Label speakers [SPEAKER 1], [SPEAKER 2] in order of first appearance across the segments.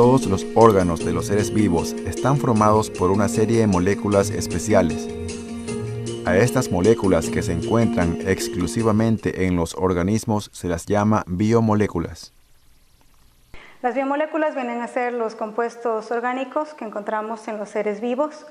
[SPEAKER 1] todos los órganos de los seres vivos están formados por una serie de moléculas especiales. A estas moléculas que se encuentran exclusivamente en los organismos se las llama biomoléculas.
[SPEAKER 2] Las biomoléculas vienen a ser los compuestos orgánicos que encontramos en los seres vivos.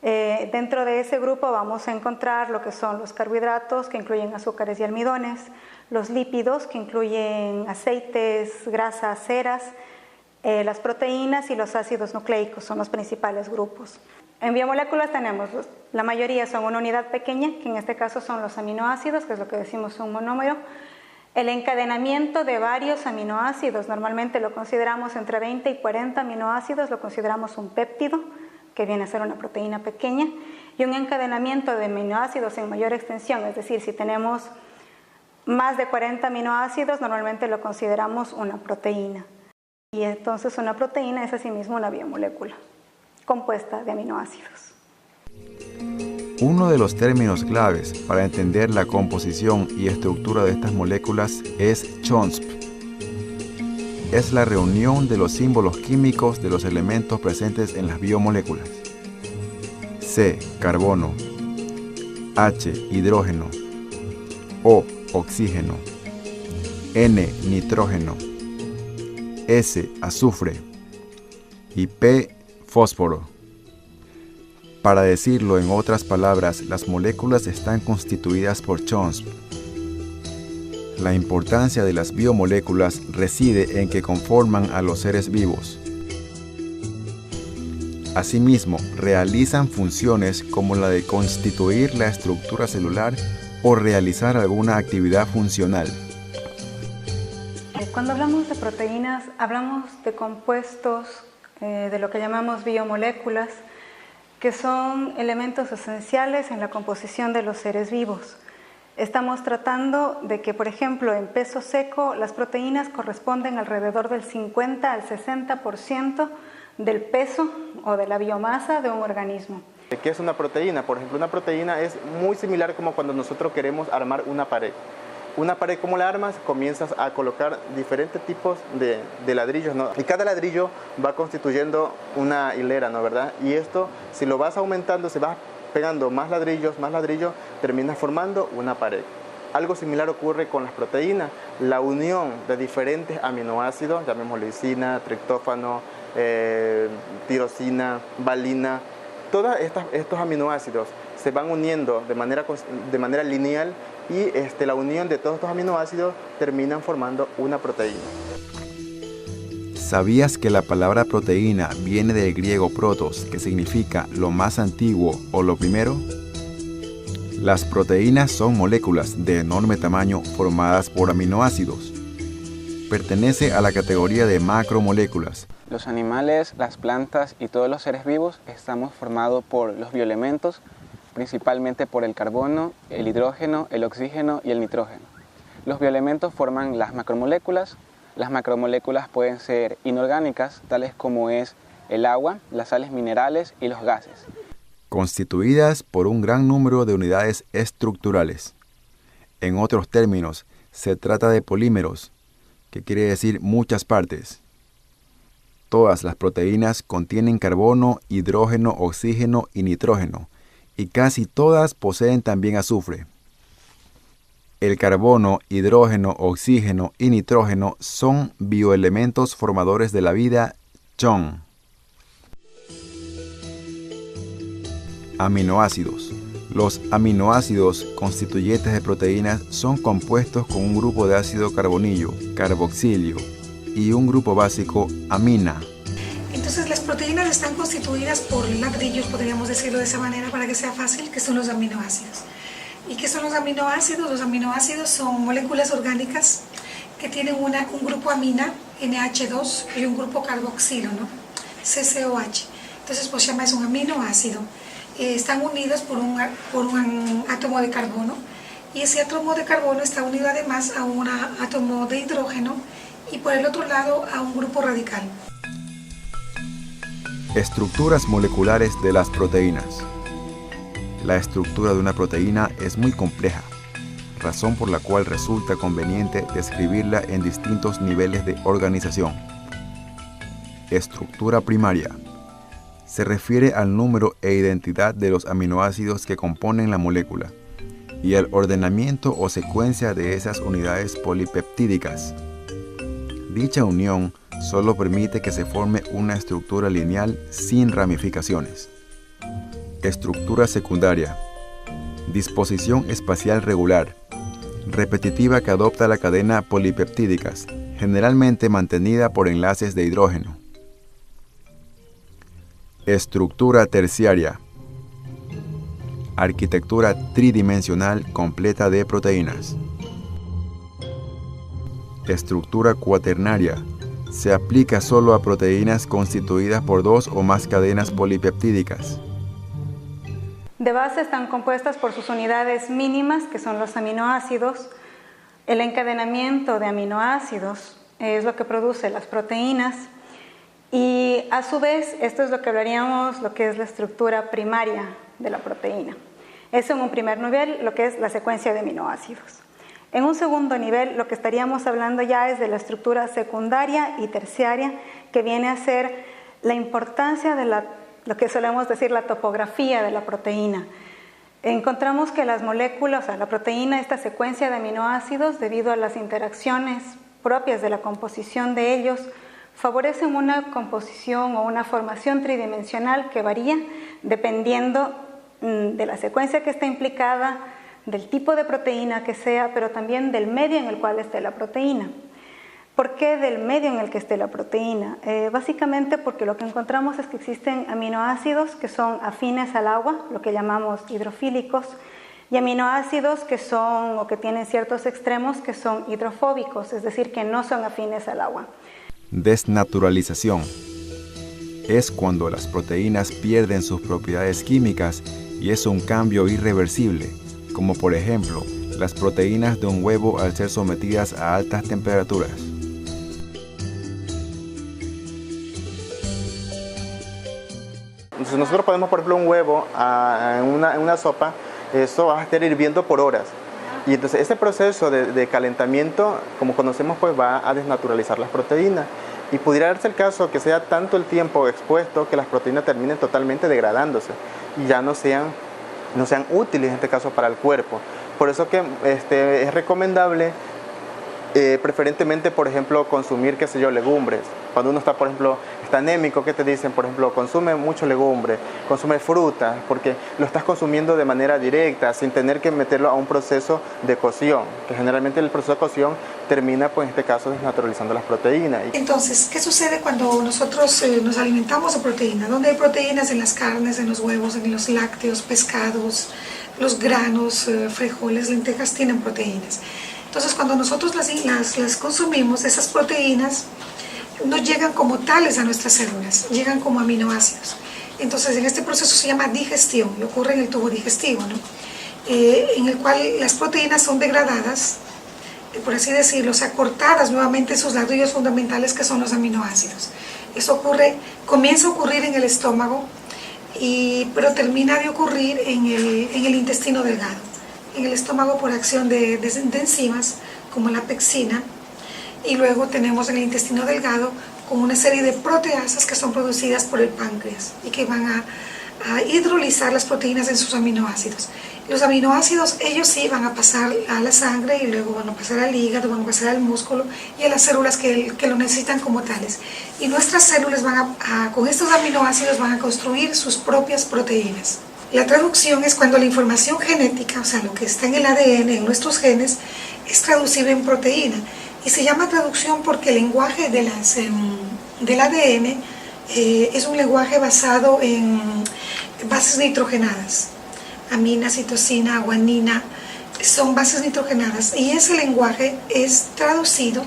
[SPEAKER 2] Dentro de ese grupo vamos a encontrar lo que son los carbohidratos, que incluyen azúcares y almidones, los lípidos, que incluyen aceites, grasas, ceras, las proteínas y los ácidos nucleicos son los principales grupos. En biomoléculas tenemos, la mayoría son una unidad pequeña, que en este caso son los aminoácidos, que es lo que decimos un monómero. El encadenamiento de varios aminoácidos, normalmente lo consideramos entre 20 y 40 aminoácidos, lo consideramos un péptido, que viene a ser una proteína pequeña, y un encadenamiento de aminoácidos en mayor extensión, es decir, si tenemos más de 40 aminoácidos, normalmente lo consideramos una proteína. Y entonces una proteína es asimismo una biomolécula compuesta de aminoácidos.
[SPEAKER 1] Uno de los términos claves para entender la composición y estructura de estas moléculas es CHONSP. Es la reunión de los símbolos químicos de los elementos presentes en las biomoléculas. C, carbono. H, hidrógeno. O, oxígeno. N, nitrógeno. S, azufre. Y P, fósforo. Para decirlo en otras palabras, las moléculas están constituidas por CHONSP. La importancia de las biomoléculas reside en que conforman a los seres vivos. Asimismo, realizan funciones como la de constituir la estructura celular o realizar alguna actividad funcional.
[SPEAKER 2] Cuando hablamos de proteínas, hablamos de compuestos, de lo que llamamos biomoléculas, que son elementos esenciales en la composición de los seres vivos. Estamos tratando de que, por ejemplo, en peso seco, las proteínas corresponden alrededor del 50 al 60% del peso o de la biomasa de un organismo.
[SPEAKER 3] ¿Qué es una proteína? Por ejemplo, una proteína es muy similar como cuando nosotros queremos armar una pared. Una pared, ¿cómo la armas? Comienzas a colocar diferentes tipos de ladrillos, ¿no? Y cada ladrillo va constituyendo una hilera, ¿no? ¿Verdad? Y esto, si lo vas aumentando, se va pegando más ladrillos, terminas formando una pared. Algo similar ocurre con las proteínas. La unión de diferentes aminoácidos, llamémoslo lisina, triptófano, tirosina, valina, todos estos aminoácidos se van uniendo de manera lineal y la unión de todos estos aminoácidos terminan formando una proteína.
[SPEAKER 1] ¿Sabías que la palabra proteína viene del griego protos, que significa lo más antiguo o lo primero? Las proteínas son moléculas de enorme tamaño formadas por aminoácidos. Pertenece a la categoría de macromoléculas.
[SPEAKER 4] Los animales, las plantas y todos los seres vivos estamos formados por los bioelementos, principalmente por el carbono, el hidrógeno, el oxígeno y el nitrógeno. Los bioelementos forman las macromoléculas. Las macromoléculas pueden ser inorgánicas, tales como es el agua, las sales minerales y los gases.
[SPEAKER 1] Constituidas por un gran número de unidades estructurales. En otros términos, se trata de polímeros, que quiere decir muchas partes. Todas las proteínas contienen carbono, hidrógeno, oxígeno y nitrógeno, y casi todas poseen también azufre. El carbono, hidrógeno, oxígeno y nitrógeno son bioelementos formadores de la vida CHON. Aminoácidos. Los aminoácidos constituyentes de proteínas son compuestos con un grupo de ácido carbonillo, carboxilio, y un grupo básico, amina.
[SPEAKER 5] Entonces las proteínas están constituidas por ladrillos, podríamos decirlo de esa manera para que sea fácil, que son los aminoácidos. ¿Y qué son los aminoácidos? Los aminoácidos son moléculas orgánicas que tienen un grupo amina, NH2, y un grupo carboxilo, ¿no? CCOH. Entonces, pues se llama es un aminoácido. Están unidos por un átomo de carbono, y ese átomo de carbono está unido además a un átomo de hidrógeno y por el otro lado a un grupo radical.
[SPEAKER 1] Estructuras moleculares de las proteínas. La estructura de una proteína es muy compleja, razón por la cual resulta conveniente describirla en distintos niveles de organización. Estructura primaria. Se refiere al número e identidad de los aminoácidos que componen la molécula y al ordenamiento o secuencia de esas unidades polipeptídicas. Dicha unión solo permite que se forme una estructura lineal sin ramificaciones. Estructura secundaria. Disposición espacial regular, repetitiva que adopta la cadena polipeptídicas, generalmente mantenida por enlaces de hidrógeno. Estructura terciaria. Arquitectura tridimensional completa de proteínas. Estructura cuaternaria. Se aplica solo a proteínas constituidas por 2 o más cadenas polipeptídicas.
[SPEAKER 2] De base están compuestas por sus unidades mínimas, que son los aminoácidos. El encadenamiento de aminoácidos es lo que produce las proteínas. Y a su vez, esto es lo que hablaríamos, lo que es la estructura primaria de la proteína. Eso en un primer nivel, lo que es la secuencia de aminoácidos. En un segundo nivel, lo que estaríamos hablando ya es de la estructura secundaria y terciaria, que viene a ser la importancia de lo que solemos decir la topografía de la proteína. Encontramos que las moléculas, o sea, la proteína, esta secuencia de aminoácidos, debido a las interacciones propias de la composición de ellos, favorecen una composición o una formación tridimensional que varía dependiendo de la secuencia que está implicada, del tipo de proteína que sea, pero también del medio en el cual esté la proteína. ¿Por qué del medio en el que esté la proteína? Básicamente porque lo que encontramos es que existen aminoácidos que son afines al agua, lo que llamamos hidrofílicos, y aminoácidos que son o que tienen ciertos extremos que son hidrofóbicos, es decir, que no son afines al agua.
[SPEAKER 1] Desnaturalización. Es cuando las proteínas pierden sus propiedades químicas y es un cambio irreversible, como por ejemplo las proteínas de un huevo al ser sometidas a altas temperaturas.
[SPEAKER 3] Entonces nosotros ponemos, por ejemplo, un huevo en una sopa, eso va a estar hirviendo por horas. Y entonces ese proceso de calentamiento, como conocemos, pues va a desnaturalizar las proteínas. Y pudiera darse el caso que sea tanto el tiempo expuesto que las proteínas terminen totalmente degradándose y ya no sean útiles en este caso para el cuerpo. Por eso que es recomendable preferentemente, por ejemplo, consumir, qué sé yo, legumbres. Cuando uno está, por ejemplo, está anémico, ¿qué te dicen? Por ejemplo, consume mucho legumbre, consume fruta, porque lo estás consumiendo de manera directa, sin tener que meterlo a un proceso de cocción, que generalmente el proceso de cocción termina, pues en este caso, desnaturalizando las proteínas.
[SPEAKER 5] Entonces, ¿qué sucede cuando nosotros nos alimentamos de proteína? ¿Dónde hay proteínas? En las carnes, en los huevos, en los lácteos, pescados, los granos, frijoles, lentejas tienen proteínas. Entonces, cuando nosotros las consumimos, esas proteínas no llegan como tales a nuestras células, llegan como aminoácidos. Entonces, en este proceso se llama digestión, y ocurre en el tubo digestivo, ¿no? En el cual las proteínas son degradadas, por así decirlo, o sea, cortadas nuevamente en sus ladrillos fundamentales, que son los aminoácidos. Eso comienza a ocurrir en el estómago, pero termina de ocurrir en el intestino delgado. En el estómago por acción de enzimas como la pexina, y luego tenemos en el intestino delgado con una serie de proteasas que son producidas por el páncreas y que van a hidrolizar las proteínas en sus aminoácidos. Los aminoácidos, ellos sí van a pasar a la sangre y luego van a pasar al hígado, van a pasar al músculo y a las células que lo necesitan como tales. Y nuestras células con estos aminoácidos van a construir sus propias proteínas. La traducción es cuando la información genética, o sea, lo que está en el ADN, en nuestros genes, es traducible en proteína. Y se llama traducción porque el lenguaje del ADN es un lenguaje basado en bases nitrogenadas. Amina, citosina, guanina, son bases nitrogenadas. Y ese lenguaje es traducido,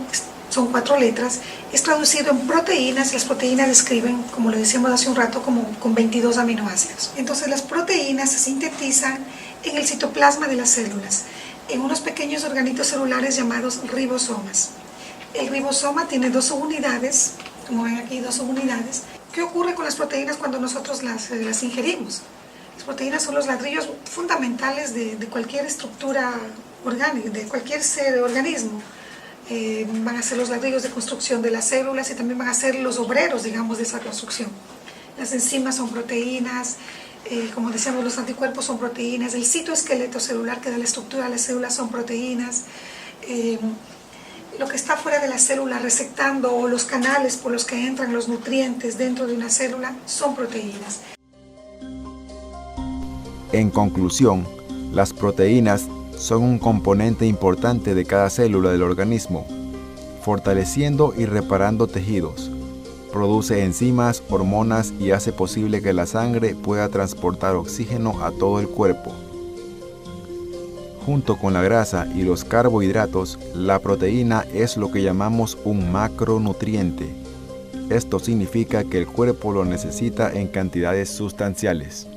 [SPEAKER 5] son 4 letras, es traducido en proteínas. Las proteínas describen, como lo decíamos hace un rato, como con 22 aminoácidos. Entonces las proteínas se sintetizan en el citoplasma de las células, en unos pequeños organitos celulares llamados ribosomas. El ribosoma tiene 2 subunidades, como ven aquí, 2 subunidades. ¿Qué ocurre con las proteínas cuando nosotros las ingerimos? Las proteínas son los ladrillos fundamentales de cualquier estructura orgánica, de cualquier organismo. van a ser los ladrillos de construcción de las células y también van a ser los obreros, digamos, de esa construcción. Las enzimas son proteínas, como decíamos, los anticuerpos son proteínas, el citoesqueleto celular que da la estructura de las células son proteínas, lo que está fuera de la célula receptando o los canales por los que entran los nutrientes dentro de una célula son proteínas.
[SPEAKER 1] En conclusión, las proteínas son un componente importante de cada célula del organismo, fortaleciendo y reparando tejidos. Produce enzimas, hormonas y hace posible que la sangre pueda transportar oxígeno a todo el cuerpo. Junto con la grasa y los carbohidratos, la proteína es lo que llamamos un macronutriente. Esto significa que el cuerpo lo necesita en cantidades sustanciales.